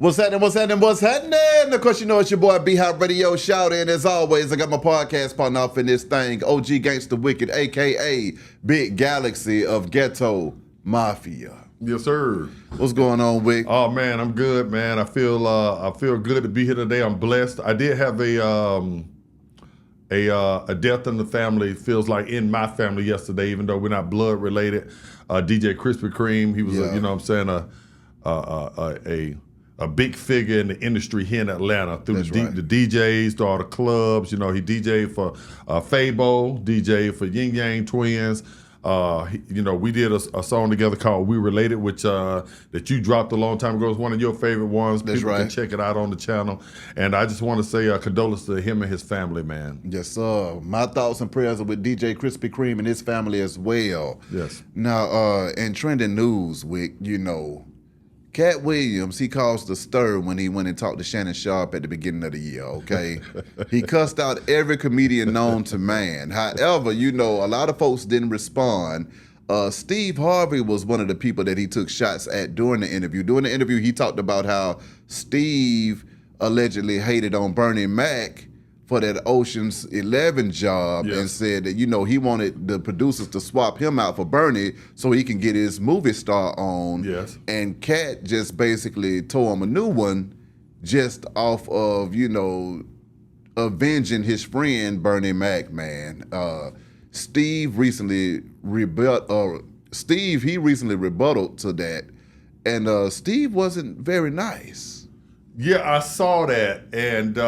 What's happening? What's happening? What's happening? Of course, you know it's your boy B Hot Radio Shout. And as always, I got my podcast partner off in this thing, OG Gangsta Wicked, aka Big Galaxy of Ghetto Mafia. Yes, sir. What's going on, Wick? Oh man, I'm good, man. I feel good to be here today. I'm blessed. I did have a death in the family. Feels like in my family yesterday, even though we're not blood related. DJ Krispy Kreme. He was, you know what I'm saying, a big figure in the industry here in Atlanta through the DJs, to all the clubs. You know, he DJ'd for Fabo, DJ'd for Yin Yang Twins. We did a song together called "We Related," which that you dropped a long time ago. It's one of your favorite ones. That's People right. can check it out on the channel. And I just want to say condolences to him and his family, man. Yes, sir. My thoughts and prayers are with DJ Krispy Kreme and his family as well. Yes. Now, in trending news, Wick, Katt Williams, he caused a stir when he went and talked to Shannon Sharp at the beginning of the year, okay? He cussed out every comedian known to man. However, a lot of folks didn't respond. Steve Harvey was one of the people that he took shots at during the interview. During the interview, he talked about how Steve allegedly hated on Bernie Mac for that Ocean's 11 job, and said that, he wanted the producers to swap him out for Bernie so he can get his movie star on. Yes. And Katt just basically tore him a new one just off of, avenging his friend Bernie Mac, man. Steve recently rebutted to that, and Steve wasn't very nice. Yeah, I saw that, and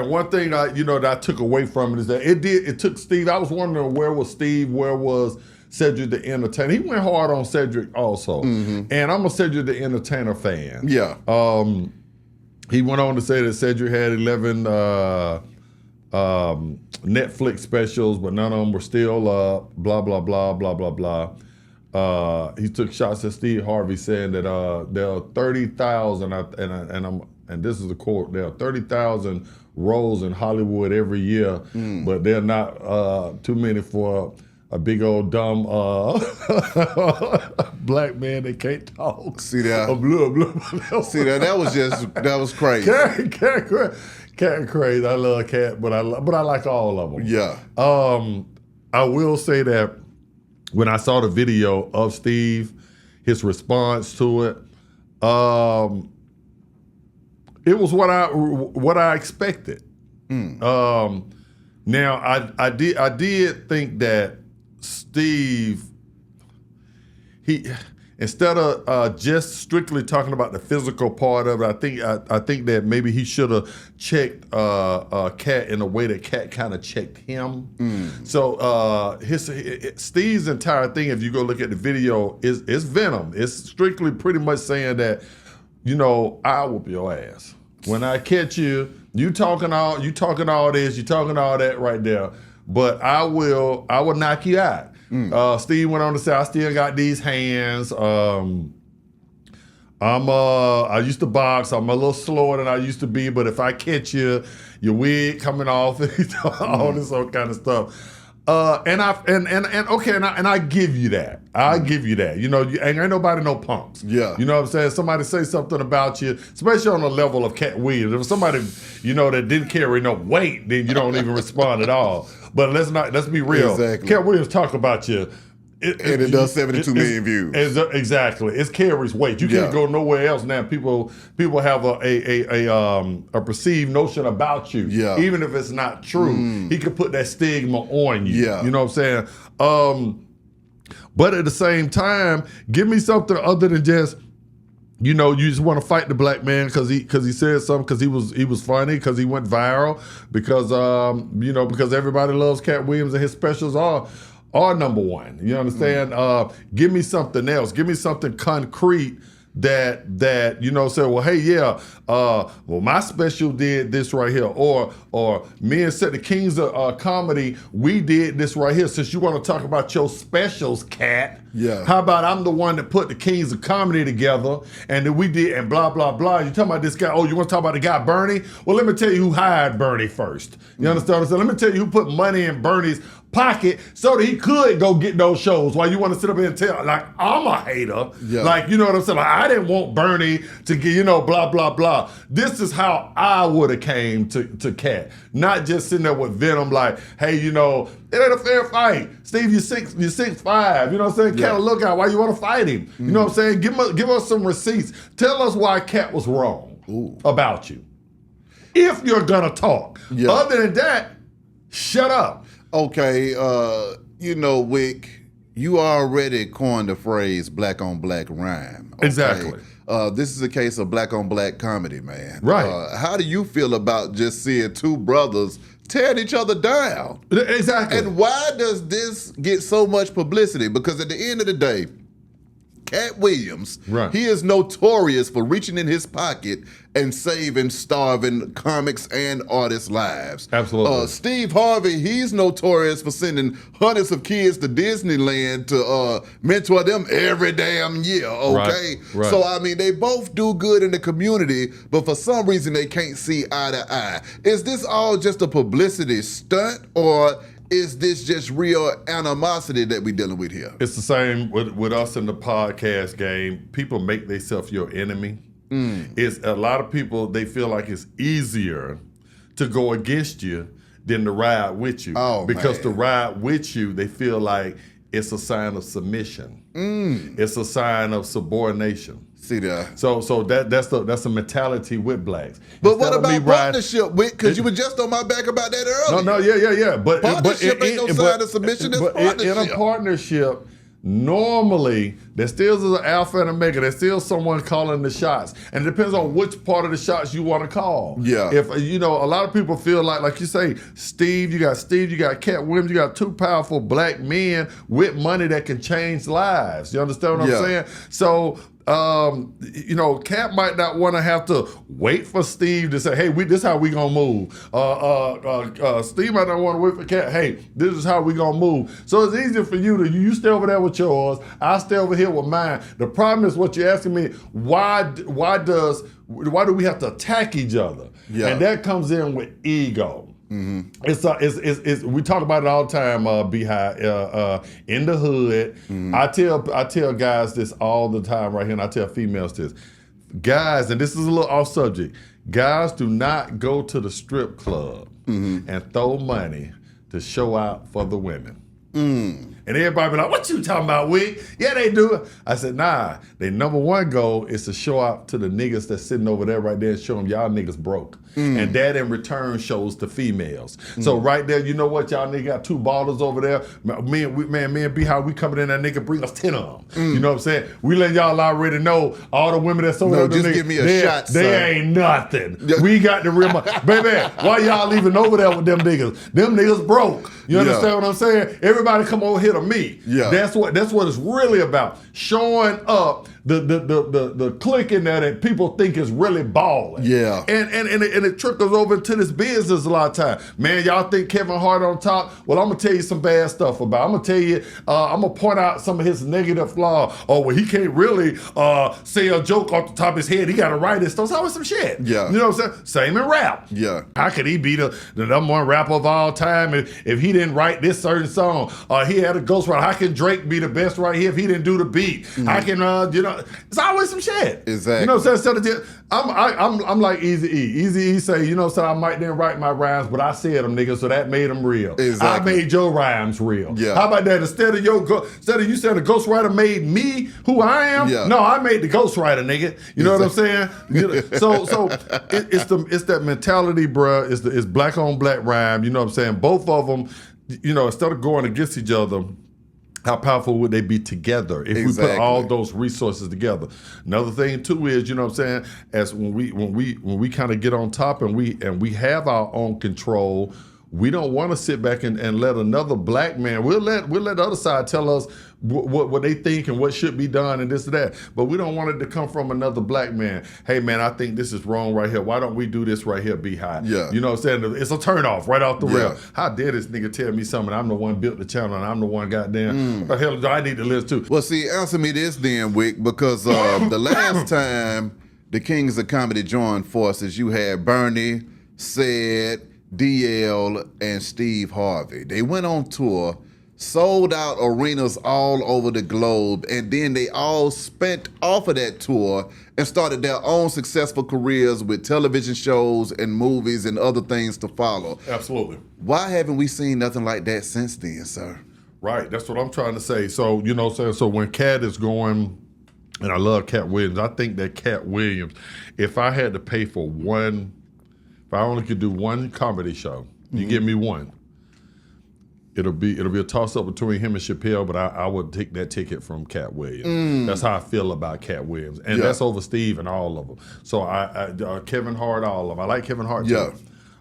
one thing that I took away from it is that it took Steve. I was wondering where was Steve, where was Cedric the Entertainer. He went hard on Cedric also, and I'm a Cedric the Entertainer fan. Yeah. He went on to say that Cedric had 11 Netflix specials, but none of them were still up. Blah blah blah blah blah blah. He took shots at Steve Harvey, saying that there are 30,000, and this is a quote, there are 30,000 roles in Hollywood every year, but they're not too many for a big old dumb black man that can't talk. See that? See that? That was crazy. Katt crazy. I love Katt, but I like all of them. Yeah. I will say that when I saw the video of Steve, his response to it, it was what I expected. Now I did think that Steve, he, instead of just strictly talking about the physical part of it, I think that maybe he should have checked Katt in a way that Katt kind of checked him. So Steve's entire thing, if you go look at the video, is venom. It's strictly pretty much saying that, I'll whoop your ass. When I catch you, you talking all this, you talking all that right there, but I will knock you out. Steve went on to say, I still got these hands. I used to box. I'm a little slower than I used to be, but if I catch you, your wig coming off, all this kind of stuff. And I give you that. I give you that. Ain't nobody no punks. Yeah. You know what I'm saying? Somebody say something about you, especially on the level of Katt Williams. If somebody, that didn't carry no weight, then you don't even respond at all. But let's be real. Exactly. Katt Williams talk about you. And it does 72 million views. Exactly. It carries weight. You can't go nowhere else now. People have a perceived notion about you. Yeah. Even if it's not true. He could put that stigma on you. Yeah. You know what I'm saying? But at the same time, give me something other than just, you just want to fight the black man because he said something, because he was funny, because he went viral, because because everybody loves Katt Williams and his specials are number one. You understand? Give me something else. Give me something concrete that say, well, hey, yeah, well, my special did this right here, or me and Set the Kings of Comedy, we did this right here. Since you want to talk about your specials, Katt, Yeah. How about I'm the one that put the Kings of Comedy together, and then we did, and blah, blah, blah. You talking about this guy, oh, you want to talk about the guy Bernie? Well, let me tell you who hired Bernie first. You understand what I'm saying? Let me tell you who put money in Bernie's pocket so that he could go get those shows. While you want to sit up here and tell, like, I'm a hater. Yeah. Like, you know what I'm saying? Like, I didn't want Bernie to get, you know, blah, blah, blah. This is how I would have came to Katt. Not just sitting there with Venom like, hey, you know, it ain't a fair fight. Steve, you're 6'5". You know what I'm saying? Yeah. Katt, look out. Why you want to fight him? You know what I'm saying? Give us some receipts. Tell us why Katt was wrong about you. If you're going to talk. Yeah. Other than that, shut up. Okay, you know, Wick, you already coined the phrase black on black rhyme. Okay? Exactly. This is a case of black on black comedy, man. Right. How do you feel about just seeing two brothers tearing each other down? Exactly. And why does this get so much publicity? Because at the end of the day, Katt Williams, Right. he is notorious for reaching in his pocket and saving starving comics and artists' lives. Absolutely. Steve Harvey, he's notorious for sending hundreds of kids to Disneyland to mentor them every damn year, okay? Right. So, I mean, they both do good in the community, but for some reason they can't see eye to eye. Is this all just a publicity stunt, or is this just real animosity that we're dealing with here? It's the same with us in the podcast game. People make themselves your enemy. It's a lot of people, they feel like it's easier to go against you than to ride with you. Oh, because man. to ride with you, they feel like it's a sign of submission. It's a sign of subordination. See there. So that's a mentality with blacks. But what Instead of me about riding- partnership, Wick? Because you were just on my back about that earlier. No, yeah. But Partnership ain't no sign of submission, it's partnership. In a partnership, normally there still is an alpha and omega. There's still someone calling the shots, and it depends on which part of the shots you want to call. Yeah. If you know, a lot of people feel like you say, you got Katt Williams, you got two powerful black men with money that can change lives. You understand what Yeah. I'm saying? So. You know, Katt might not want to have to wait for Steve to say, hey, this is how we gonna move. Steve might not want to wait for Katt, hey, this is how we gonna move. So it's easier for you stay over there with yours, I stay over here with mine. The problem is what you're asking me, why do we have to attack each other? Yeah. And that comes in with ego. It's we talk about it all the time, Beehive. In the hood, I tell guys this all the time right here, and I tell females this. Guys, and this is a little off subject, guys do not go to the strip club and throw money to show out for the women. And everybody be like, what you talking about, Wick? Yeah, they do it. I said, nah, their number one goal is to show out to the niggas that's sitting over there right there and show them y'all niggas broke. And that in return shows the females. So right there, you know what? Y'all niggas got two ballers over there. Me and B-How, we coming in, that nigga bring us 10 of them. You know what I'm saying? We let y'all already know all the women that's over there. Just niggas, give me a shot, son. They ain't nothing. We got the real money. Baby, why y'all leaving over there with them niggas? Them niggas broke. You understand what I'm saying? Everybody come over here to me. Yeah. That's what it's really about. Showing up the clique in there that people think is really balling. Yeah. And it trickles over into this business a lot of time. Man, y'all think Kevin Hart on top? Well, I'm gonna tell you some bad stuff about it. I'm gonna tell you, I'm gonna point out some of his negative flaw. Oh, well, he can't really say a joke off the top of his head. He gotta write it. So it's always some shit. Yeah. You know what I'm saying? Same in rap. Yeah. How could he be the number one rapper of all time if he didn't write this certain song? He had a ghostwriter. How can Drake be the best right here if he didn't do the beat? How can it's always some shit. Exactly. You know what I'm saying? I'm like Eazy-E. Eazy-E say, you know, so I might didn't write my rhymes, but I said them, nigga, so that made them real. Exactly. I made your rhymes real. Yeah. How about that? Instead of you saying the ghostwriter made me who I am, no, I made the ghostwriter, nigga. You know what I'm saying? So it's that mentality, bruh. It's black on black rhyme. You know what I'm saying? Both of them, you know, instead of going against each other, how powerful would they be together if we put all those resources together? Another thing too is, you know what I'm saying, as when we kind of get on top and we have our own control, we don't want to sit back and let another black man. We'll let the other side tell us what they think and what should be done and this and that. But we don't want it to come from another black man. Hey man, I think this is wrong right here. Why don't we do this right here? Be high. Yeah. You know what I'm saying? It's a turn off right off the Yeah. rail. How dare this nigga tell me something? I'm the one built the channel and I'm the one goddamn. What the hell do I need to listen to? Well, see, answer me this then, Wick, because the last time the Kings of Comedy joined forces, you had Bernie, Said, DL, and Steve Harvey. They went on tour, sold out arenas all over the globe, and then they all spent off of that tour and started their own successful careers with television shows and movies and other things to follow. Absolutely. Why haven't we seen nothing like that since then, sir? Right, that's what I'm trying to say. So, you know what I'm saying? So when Katt is going, and I love Katt Williams, I think that Katt Williams, if I had to pay for one, if I only could do one comedy show, you give me one, it'll be a toss-up between him and Chappelle, but I would take that ticket from Katt Williams. That's how I feel about Katt Williams. And that's over Steve and all of them. So I Kevin Hart, all of them. I like Kevin Hart too.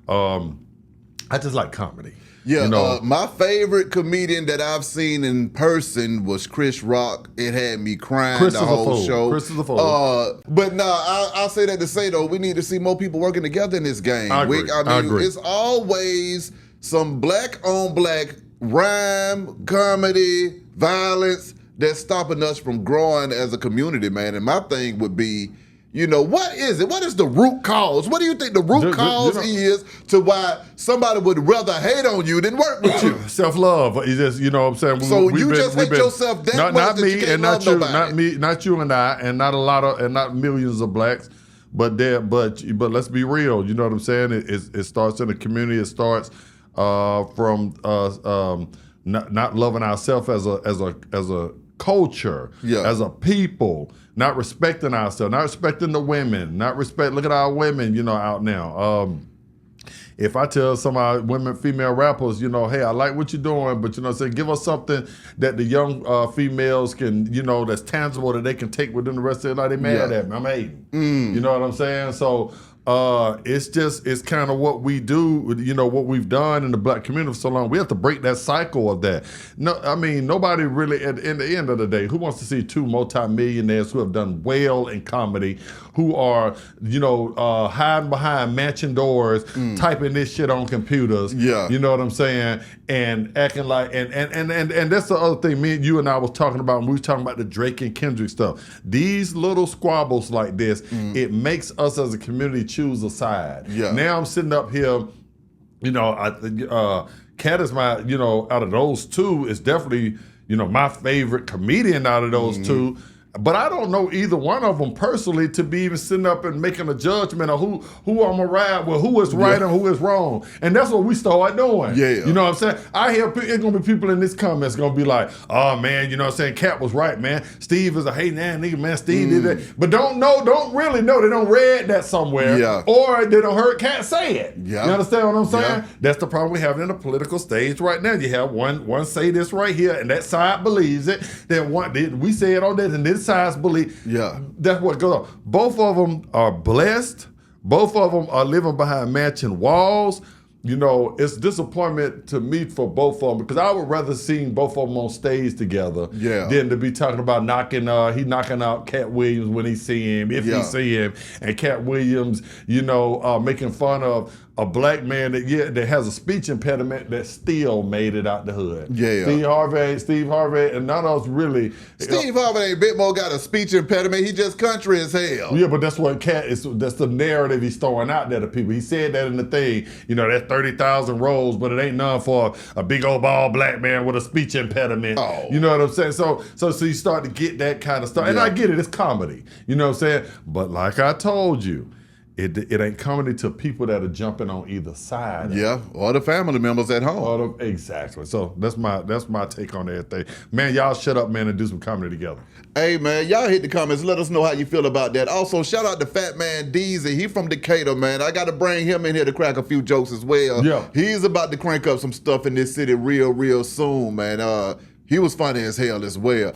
I just like comedy. Yeah, you know, my favorite comedian that I've seen in person was Chris Rock. It had me crying the whole show. Chris is a fool. But no, I'll say that to say, though, we need to see more people working together in this game. I agree. I mean, it's always some black-on-black rhyme, comedy, violence that's stopping us from growing as a community, man. And my thing would be, you know, what is it? What is the root cause? What do you think the root cause is to why somebody would rather hate on you than work with you? Self-love. You just, you know what I'm saying? So you just hate yourself that much not that me you can't and not love you, nobody. not me, not you and I, and not a lot of, and not millions of blacks, but let's be real. You know what I'm saying? It starts in the community. It starts from not loving ourselves as a culture, as a people, not respecting ourselves, not respecting the women, look at our women, you know, out now. If I tell some of our female rappers, you know, hey, I like what you're doing, but, you know, say, give us something that the young females can, you know, that's tangible that they can take within the rest of their life, they mad at me. I'm hating. You know what I'm saying? So it's kind of what we do, you know, what we've done in the black community for so long. We have to break that cycle of that. No, I mean, nobody really, at the end of the day, who wants to see two multimillionaires who have done well in comedy, who are, you know, hiding behind matching doors, typing this shit on computers, you know what I'm saying, and acting like, and that's the other thing you and I was talking about when we were talking about the Drake and Kendrick stuff. These little squabbles like this, it makes us as a community choose a side. Now I'm sitting up here, you know, Katt is my, you know, out of those two, is definitely, you know, my favorite comedian out of those two. But I don't know either one of them personally to be even sitting up and making a judgment of who I'm gonna ride with, who is right and who is wrong. And that's what we start doing. You know what I'm saying? I hear it's gonna be people in this comments gonna be like, oh man, you know what I'm saying? Katt was right, man. Steve is a hating ass nigga, man. Steve did that. But don't really know. They don't read that somewhere. Or they don't heard Katt say it. You understand what I'm saying? That's the problem we have in the political stage right now. You have one say this right here, and that side believes it. Then we say it on this, and this side's believe. That's what goes on. Both of them are blessed. Both of them are living behind matching walls. You know, it's disappointment to me for both of them because I would rather see both of them on stage together than to be talking about knocking out Katt Williams when he see him, if he see him, and Katt Williams, you know, making fun of a black man that has a speech impediment that still made it out the hood. Steve Harvey, and none of us really. Steve Harvey ain't bit more got a speech impediment. He just country as hell. Yeah, but that's what Katt is. That's the narrative he's throwing out there to people. He said that in the thing. You know, that's 30,000 roles, but it ain't none for a big old bald black man with a speech impediment. You know what I'm saying? So you start to get that kind of stuff. And I get it. It's comedy. You know what I'm saying? But like I told you, it ain't comedy to people that are jumping on either side. Or the family members at home. Exactly. So that's my take on everything. Man, y'all shut up, man, and do some comedy together. Hey, man, y'all hit the comments. Let us know how you feel about that. Also, shout out to Fat Man Deezy. He from Decatur, man. I got to bring him in here to crack a few jokes as well. He's about to crank up some stuff in this city real soon, man. He was funny as hell as well.